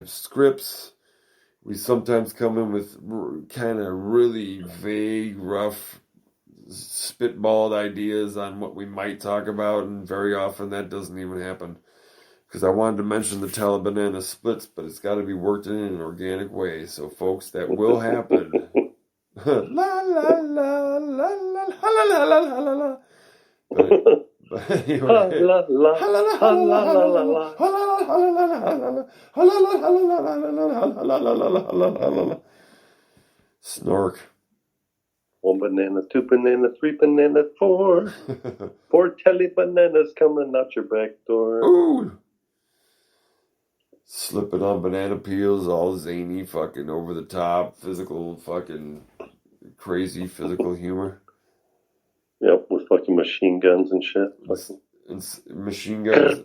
scripts. We sometimes come in with kind of really vague, rough, spitballed ideas on what we might talk about, and very often that doesn't even happen. Because I wanted to mention the Talibanana splits, but it's got to be worked in an organic way. So, folks, that will happen. La la la la la la la la la la. But anyway, Snork. 1 banana, 2 banana, 3 banana, 4. 4 telly bananas coming out your back door. Ooh. Slipping on banana peels, all zany, fucking over the top, physical, fucking crazy physical humor. Yep, with fucking machine guns and shit. Machine guns.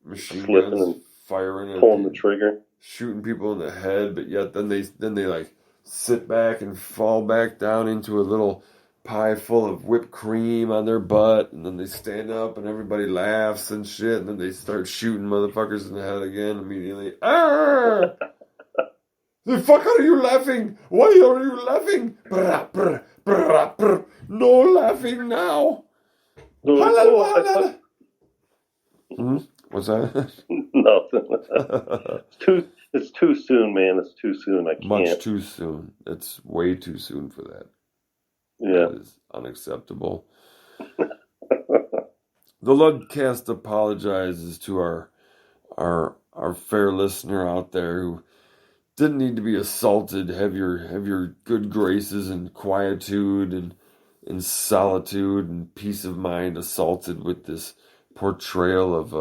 Machine guns and firing, pulling the trigger, shooting people in the head, but yet then they like sit back and fall back down into a little pie full of whipped cream on their butt, and then they stand up and everybody laughs and shit, and then they start shooting motherfuckers in the head again immediately. Ah! The fuck are you laughing? Why are you laughing? Brr, brr, brr, brr. No laughing now. What's that? Nothing. It's too soon, man. It's too soon. I can't. Much too soon. It's way too soon for that. Yeah. That is unacceptable. The Ludcast apologizes to our fair listener out there who didn't need to be assaulted. Have your good graces and quietude and solitude and peace of mind assaulted with this portrayal of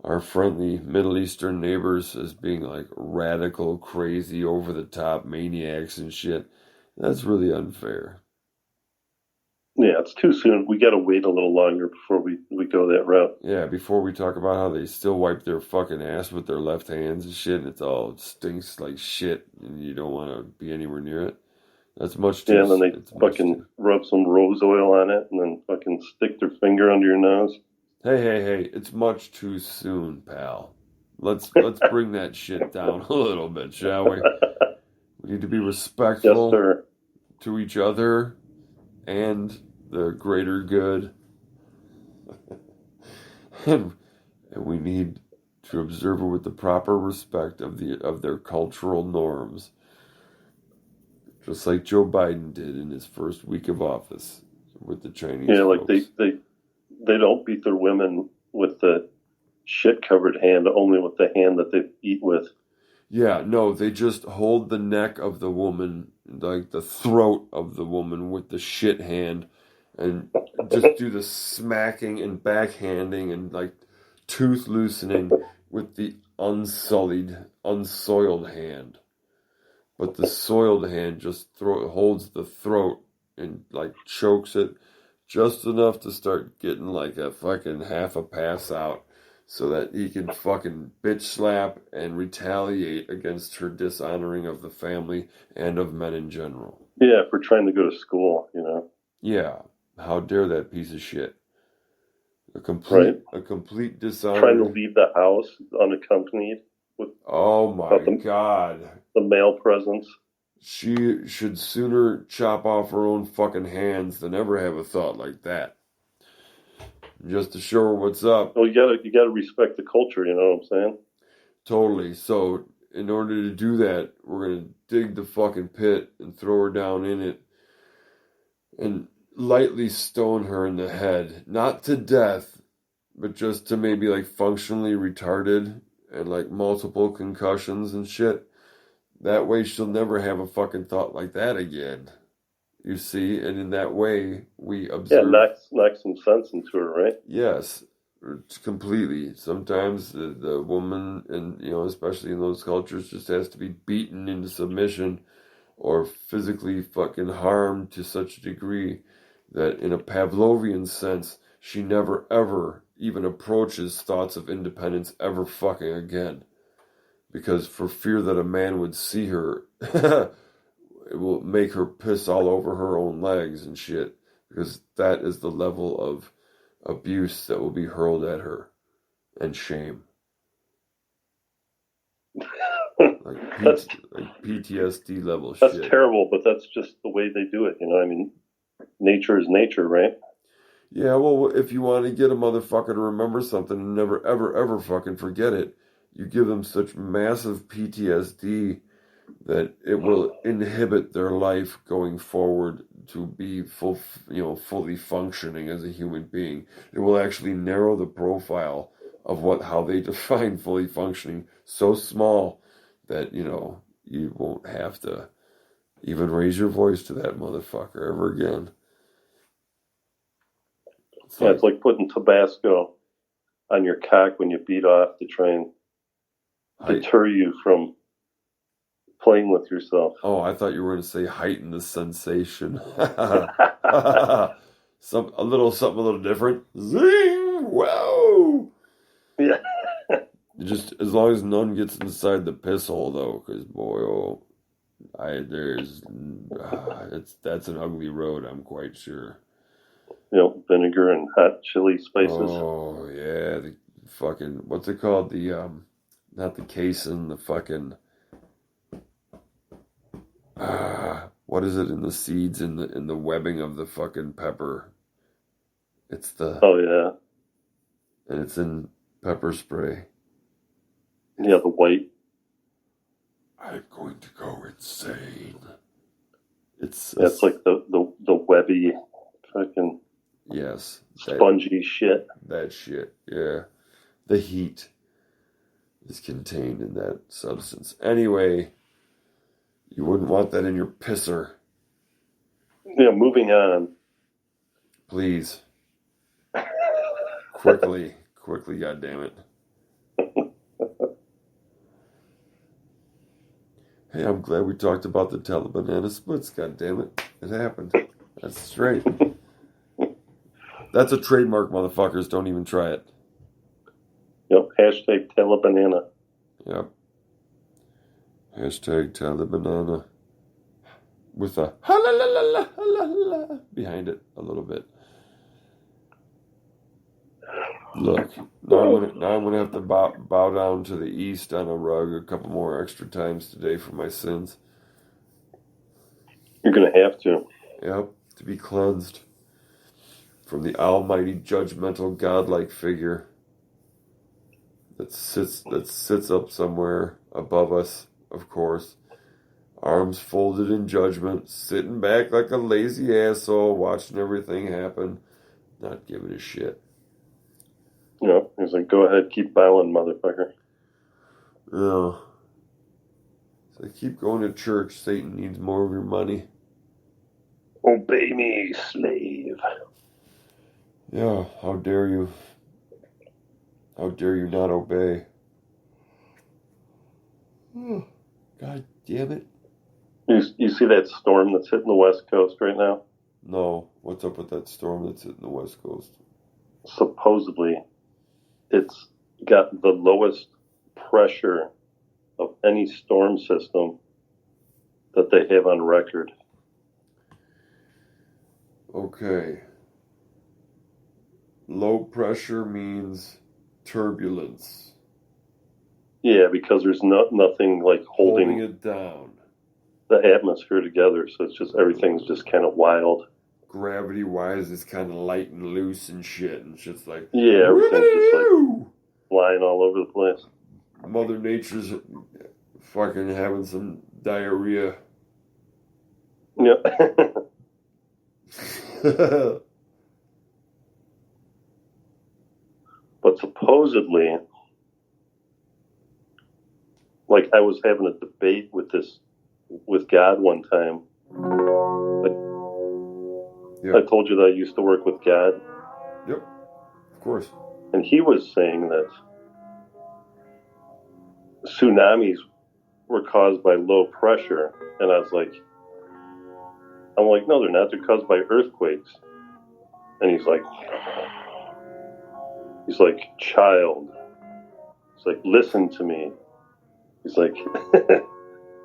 our friendly Middle Eastern neighbors as being like radical, crazy, over the top maniacs and shit. That's really unfair. Yeah, it's too soon. We got to wait a little longer before we go that route. Yeah, before we talk about how they still wipe their fucking ass with their left hands and shit, and it stinks like shit, and you don't want to be anywhere near it. That's much too. Yeah, and then they fucking rub some rose oil on it, and then fucking stick their finger under your nose. Hey! It's much too soon, pal. Let's bring that shit down a little bit, shall we? We need to be respectful to each other and the greater good. and we need to observe it with the proper respect of their cultural norms. Just like Joe Biden did in his first week of office with the Chinese folks. Like they don't beat their women with the shit-covered hand, only with the hand that they eat with. Yeah, no, they just hold the neck of the woman, like the throat of the woman with the shit hand, and just do the smacking and backhanding and like tooth loosening with the unsoiled hand. But the soiled hand just holds the throat and like chokes it just enough to start getting like a fucking half a pass out so that he can fucking bitch slap and retaliate against her dishonoring of the family and of men in general. Yeah, for trying to go to school, you know. Yeah, how dare that piece of shit. A complete dishonor. Trying to leave the house unaccompanied. Oh my God. The male presence. She should sooner chop off her own fucking hands than ever have a thought like that. Just to show her what's up. Well, you gotta respect the culture, you know what I'm saying? Totally. So, in order to do that, we're gonna dig the fucking pit and throw her down in it and lightly stone her in the head. Not to death, but just to maybe like functionally retarded and like multiple concussions and shit. That way she'll never have a fucking thought like that again. You see? And in that way, we observe... Yeah, knock some sense into her, right? Yes, completely. Sometimes the woman, and you know, especially in those cultures, just has to be beaten into submission or physically fucking harmed to such a degree that in a Pavlovian sense, she never ever even approaches thoughts of independence ever fucking again. Because for fear that a man would see her, it will make her piss all over her own legs and shit. Because that is the level of abuse that will be hurled at her. And shame. That's like PTSD level that's shit. terrible, but that's just the way they do it. I mean, nature is nature, right? Yeah, well, if you want to get a motherfucker to remember something and never, ever, ever fucking forget it, you give them such massive PTSD that it will inhibit their life going forward to be fully functioning as a human being. It will actually narrow the profile of how they define fully functioning so small that, you won't have to even raise your voice to that motherfucker ever again. Yeah, it's like putting Tabasco on your cock when you beat off to try and deter you from playing with yourself. Oh, I thought you were going to say heighten the sensation. A little different. Zing! Whoa! Yeah. Just as long as none gets inside the piss hole, though, because boy, that's an ugly road. I'm quite sure. Vinegar and hot chili spices. Oh yeah, the fucking what's it called? The not the casein, the fucking what is it in the seeds in the webbing of the fucking pepper? It's the Oh yeah, and it's in pepper spray. Yeah, the white. I'm going to go insane. It's like the webby fucking yes, spongy shit. That shit, yeah. The heat is contained in that substance. Anyway, you wouldn't want that in your pisser. Yeah, moving on. Please. Quickly, goddammit. Hey, I'm glad we talked about the Talibanana splits, goddammit. It happened. That's straight. That's a trademark, motherfuckers. Don't even try it. Yep, hashtag Talibanana. Yep. Hashtag Talibanana. With a ha-la-la-la-la-la-la behind it a little bit. Look, now I'm gonna have to bow down to the east on a rug a couple more extra times today for my sins. You're gonna have to. Yep, to be cleansed from the almighty, judgmental, godlike figure that sits up somewhere above us, of course, arms folded in judgment, sitting back like a lazy asshole, watching everything happen, not giving a shit. He's like, go ahead, keep bowing, motherfucker. No. So keep going to church. Satan needs more of your money. Obey me, slave. Yeah, how dare you? How dare you not obey? Oh, God damn it. You see that storm that's hitting the West Coast right now? No. What's up with that storm that's hitting the West Coast? Supposedly, it's got the lowest pressure of any storm system that they have on record. Okay. Low pressure means turbulence. Yeah, because there's nothing like holding it down. The atmosphere together, so it's just everything's just kind of wild. Gravity-wise, it's kind of light and loose and shit, and shit's like, yeah, everything's just like flying all over the place. Mother Nature's fucking having some diarrhea. Yeah. But supposedly, like I was having a debate with God one time. I told you that I used to work with God. Yep, of course. And he was saying that tsunamis were caused by low pressure. And I'm like, no, they're not. They're caused by earthquakes. And he's like, child. He's like, listen to me. He's like,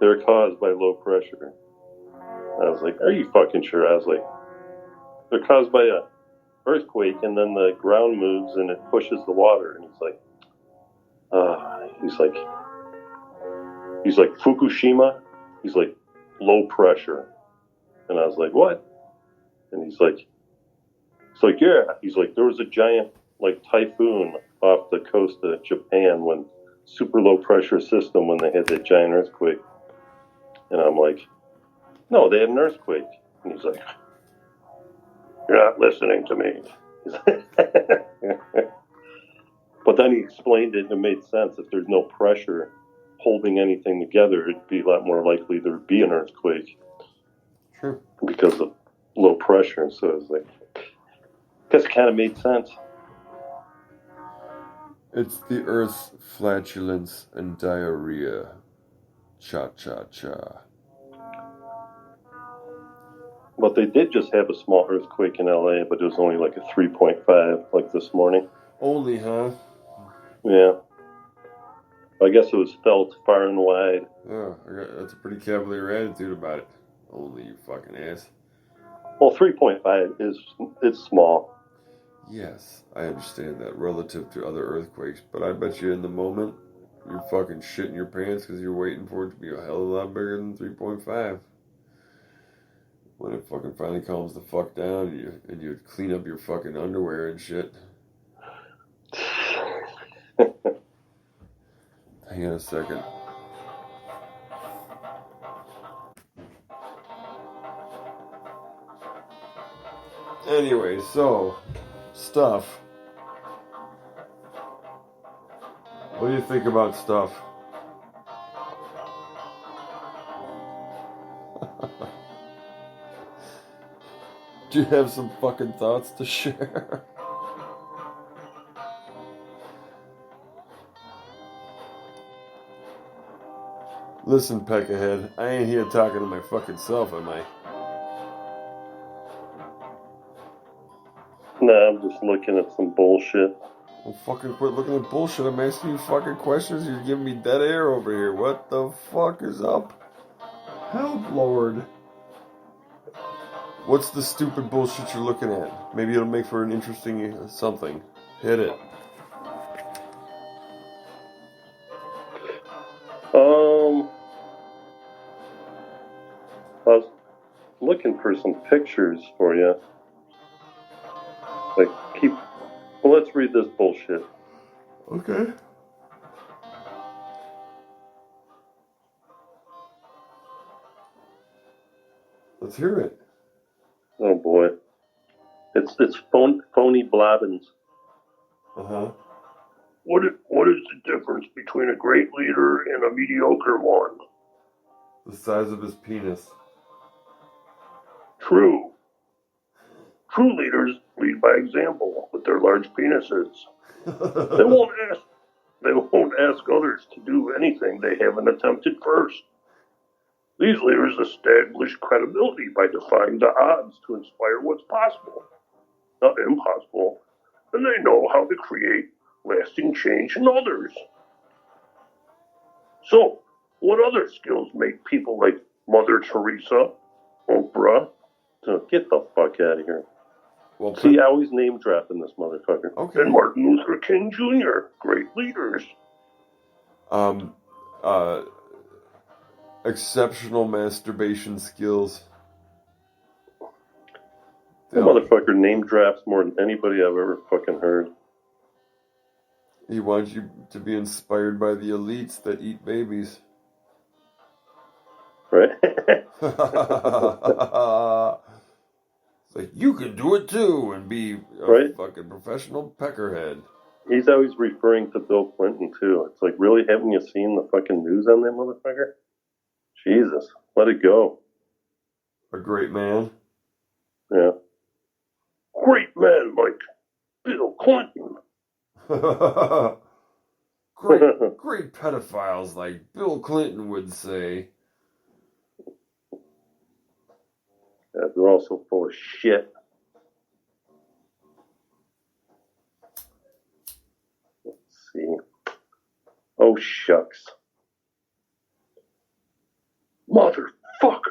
they're caused by low pressure. And I was like, are you fucking sure? I was like, they're caused by a earthquake, and then the ground moves and it pushes the water. And he's like, He's like, Fukushima? He's like, low pressure. And I was like, what? And he's like, yeah. He's like, there was a giant, like, typhoon off the coast of Japan when super low pressure system when they had that giant earthquake. And I'm like, no, they had an earthquake. And he's like, you're not listening to me. But then he explained it and it made sense. If there's no pressure holding anything together, it'd be a lot more likely there would be an earthquake. Sure. Because of low pressure. So it's like, I guess it kind of made sense. It's the Earth's flatulence and diarrhea. Cha-cha-cha. But they did just have a small earthquake in LA, but it was only like a 3.5, like this morning. Only, huh? Yeah. I guess it was felt far and wide. Oh, that's a pretty cavalier attitude about it. Only, you fucking ass. Well, 3.5 it's small. Yes, I understand that relative to other earthquakes, but I bet you in the moment, you're fucking shitting your pants because you're waiting for it to be a hell of a lot bigger than 3.5. When it fucking finally calms the fuck down and you clean up your fucking underwear and shit. Hang on a second. Anyway, so, stuff. What do you think about stuff? Do you have some fucking thoughts to share? Listen, Peckerhead, I ain't here talking to my fucking self, am I? Nah, I'm just looking at some bullshit. Well, fucking quit looking at bullshit. I'm asking you fucking questions. You're giving me dead air over here. What the fuck is up? Help, Lord. What's the stupid bullshit you're looking at? Maybe it'll make for an interesting something. Hit it. I was looking for some pictures for you. Like, well, let's read this bullshit. Okay. Let's hear it. Oh boy, it's phony blobbins. Uh-huh. What is the difference between a great leader and a mediocre one? The size of his penis. True. True leaders lead by example with their large penises. They won't ask others to do anything they haven't attempted first. These leaders establish credibility by defying the odds to inspire what's possible, not impossible, and they know how to create lasting change in others. So, what other skills make people like Mother Teresa, Oprah, to get the fuck out of here? Well, see, I always name dropping this motherfucker. Okay. And Martin Luther King Jr., great leaders. Exceptional masturbation skills. That motherfucker name drops more than anybody I've ever fucking heard. He wants you to be inspired by the elites that eat babies. Right? It's like, you can do it too and be a fucking professional peckerhead. He's always referring to Bill Clinton too. It's like, really, haven't you seen the fucking news on that motherfucker? Jesus, let it go. A great man. Yeah. Great men like Bill Clinton. great pedophiles like Bill Clinton would say. Yeah, they're also full of shit. Let's see. Oh, shucks. Motherfucker.